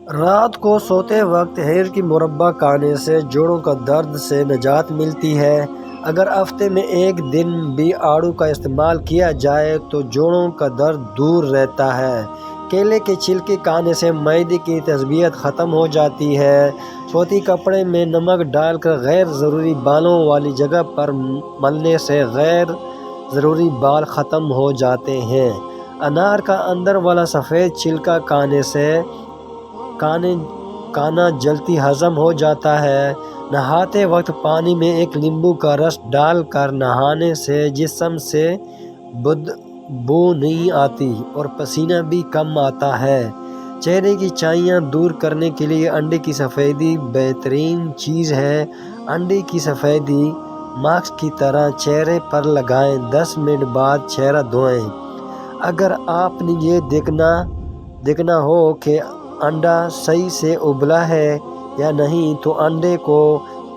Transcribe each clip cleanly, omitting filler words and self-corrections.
رات کو سوتے وقت ہیر کی مربع کھانے سے جوڑوں کا درد سے نجات ملتی ہے۔ اگر ہفتے میں ایک دن بھی آڑو کا استعمال کیا جائے تو جوڑوں کا درد دور رہتا ہے۔ کیلے کے چھلکے کھانے سے معدے کی تذبیحت ختم ہو جاتی ہے۔ سوتی کپڑے میں نمک ڈال کر غیر ضروری بالوں والی جگہ پر ملنے سے غیر ضروری بال ختم ہو جاتے ہیں۔ انار کا اندر والا سفید چھلکا کھانے سے کھانا جلدی ہضم ہو جاتا ہے۔ نہاتے وقت پانی میں ایک لیموں کا رس ڈال کر نہانے سے جسم سے بدبو نہیں آتی اور پسینہ بھی کم آتا ہے۔ چہرے کی چھائیاں دور کرنے کے لیے انڈے کی سفیدی بہترین چیز ہے۔ انڈے کی سفیدی ماسک کی طرح چہرے پر لگائیں، 10 منٹ بعد چہرہ دھوئیں۔ اگر آپ نے یہ دیکھنا ہو کہ انڈا صحیح سے ابلا ہے یا نہیں تو انڈے کو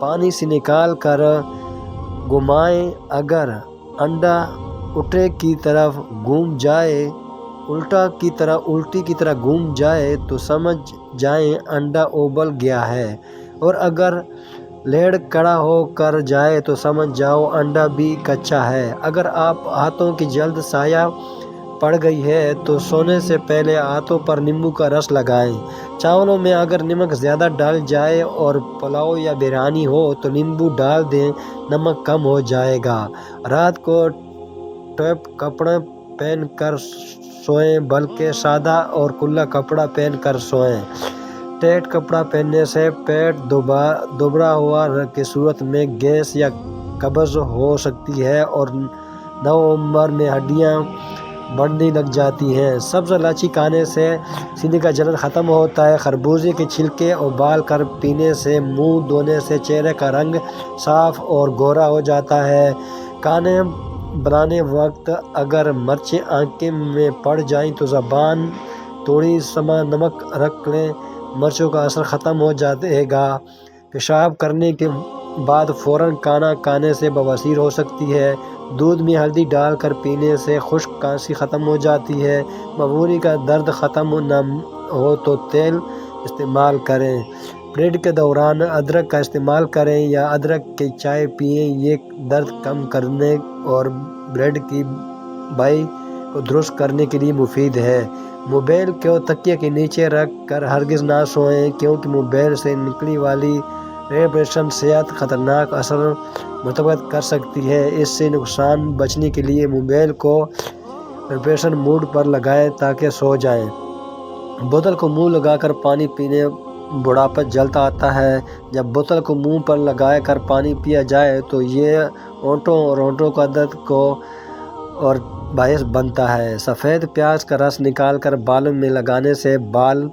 پانی سے نکال کر گھمائیں۔ اگر انڈا الٹی کی طرف گھوم جائے تو سمجھ جائیں انڈا ابل گیا ہے، اور اگر لیڑ کڑا ہو کر جائے تو سمجھ جاؤ انڈا بھی کچا ہے۔ اگر آپ ہاتھوں کی جلد سیاہ پڑ گئی ہے تو سونے سے پہلے ہاتھوں پر نیمبو کا رس لگائیں۔ چاولوں میں اگر نمک زیادہ ڈال جائے اور پلاؤ یا بریانی ہو تو نیمبو ڈال دیں، نمک کم ہو جائے گا۔ رات کو ٹیپ کپڑا پہن کر سوئیں، بلکہ سادہ اور کھلا کپڑا پہن کر سوئیں۔ ٹائٹ کپڑا پہننے سے پیٹ دوبارہ ہوا کی صورت میں گیس یا قبض ہو سکتی ہے اور نوعمر میں ہڈیاں بڑھنے لگ جاتی ہیں۔ سبز الائچی کھانے سے سینے کا جلن ختم ہوتا ہے۔ خربوزے کے چھلکے ابال کر پینے سے منہ دھونے سے چہرے کا رنگ صاف اور گورا ہو جاتا ہے۔ کھانا بنانے وقت اگر مرچیں آنکھ میں پڑ جائیں تو زبان تھوڑی سما نمک رکھ لیں، مرچوں کا اثر ختم ہو جائے گا۔ پیشاب کرنے کے بعد فوراً کھانا کھانے سے بواسیر ہو سکتی ہے۔ دودھ میں ہلدی ڈال کر پینے سے خشک کھانسی ختم ہو جاتی ہے۔ معمولی کا درد ختم نہ ہو تو تیل استعمال کریں۔ پیریڈ کے دوران ادرک کا استعمال کریں یا ادرک کی چائے پئیں، یہ درد کم کرنے اور پیریڈ کی بائی کو درست کرنے کے لیے مفید ہے۔ موبائل کو تکیے کے نیچے رکھ کر ہرگز نہ سوئیں، کیونکہ موبائل سے نکلنے والی ریڈیشن صحت خطرناک اثر مرتب کر سکتی ہے۔ اس سے نقصان بچنے کے لیے موبائل کو وائبریشن موڈ پر لگائیں تاکہ سو جائیں۔ بوتل کو منہ لگا کر پانی پینے بڑھاپا جلد آتا ہے۔ جب بوتل کو منہ پر لگا کر پانی پیا جائے تو یہ ہونٹوں کا درد کا اور باعث بنتا ہے۔ سفید پیاز کا رس نکال کر بالوں میں لگانے سے بال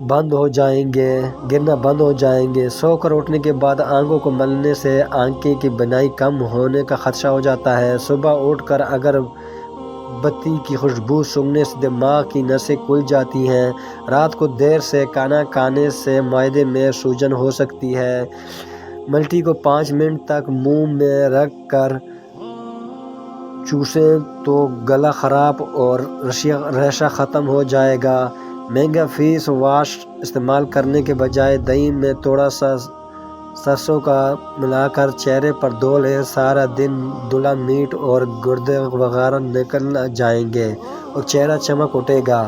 گرنا بند ہو جائیں گے۔ سو کر اٹھنے کے بعد آنکھوں کو ملنے سے آنکھیں کی بینائی کم ہونے کا خدشہ ہو جاتا ہے۔ صبح اٹھ کر اگر بتی کی خوشبو سونگھنے سے دماغ کی نسیں کھل جاتی ہیں۔ رات کو دیر سے کھانا کھانے سے معدے میں سوجن ہو سکتی ہے۔ ملٹی کو 5 منٹ تک منہ میں رکھ کر چوسیں تو گلا خراب اور ریشہ ختم ہو جائے گا۔ مہنگا فیس واش استعمال کرنے کے بجائے دہی میں تھوڑا سا سرسوں کا ملا کر چہرے پر دھو لیں۔ سارا دن دھلا میٹ اور گردے وغیرہ نکل جائیں گے اور چہرہ چمک اٹھے گا۔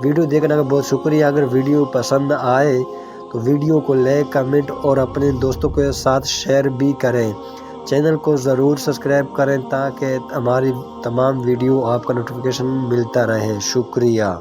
ویڈیو دیکھنے کا بہت شکریہ۔ اگر ویڈیو پسند آئے تو ویڈیو کو لائک، کمنٹ اور اپنے دوستوں کے ساتھ شیئر بھی کریں۔ چینل کو ضرور سبسکرائب کریں تاکہ ہماری تمام ویڈیو آپ کا نوٹیفیکیشن ملتا رہے۔ شکریہ۔